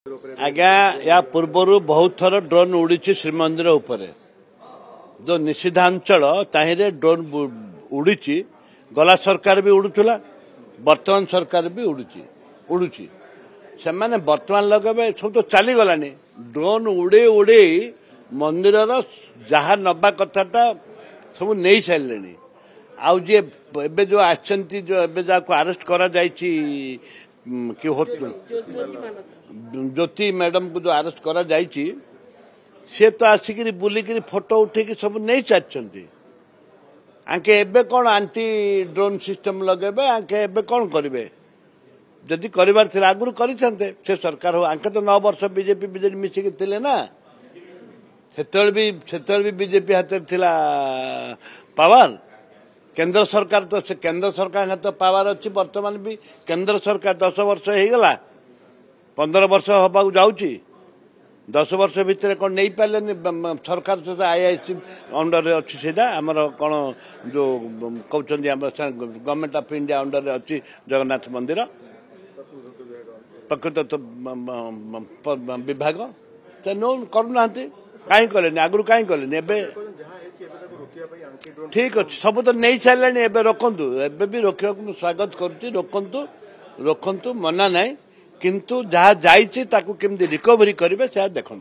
आज्ञा या पूर्वर बहुत थर ड्रोन उड़ी श्रीमंदिर उपर जो निषिद्धांचल ताहिरे ड्रोन उड़ी गला सरकार भी उड़ूला वर्तमान सरकार भी उड़ुची से माने वर्तमान लगे सब तो चली गलानी ड्रोन उड़े उड़े मंदिर जहा नबा कथाटा सब नहीं सारे आउ जे एबे जो आछंती जो एबे जाको अरेस्ट करा जायछि कि ज्योति मैडम को जो अरेस्ट करा जायछि से तो आसिक बुलिक फोटो उठे सब नहीं चाहते आंके एबे कौन आंटी ड्रोन सिस्टम लगेबे आंके एबे कौन करेंगे जदि कर आगुरी करते से सरकार हो आंके तो 9 वर्ष बीजेपी मिसिक थे ना से भी बीजेपी हाथ थिला पावर केंद्र सरकार तो से केंद्र सरकार तो पावर अच्छी वर्तमान भी केंद्र सरकार 10 वर्ष हो गला 15 वर्ष हवा जाऊँगी 10 वर्ष भितर कौन नहीं पारे सरकार सहित आईआईसी अंडर अच्छी से आमर कौन जो कहते गवर्नमेंट ऑफ इंडिया अंडर अच्छी जगन्नाथ मंदिर प्रकृत विभाग करूना कहीं कले आगुरी कहीं कले ठीक अच्छे सब तो नहीं सारे एवं रखु एवं भी रोकवा स्वागत करूँ मना ना किंतु जहाँ जाइए रिकवरी करेंगे से देखते।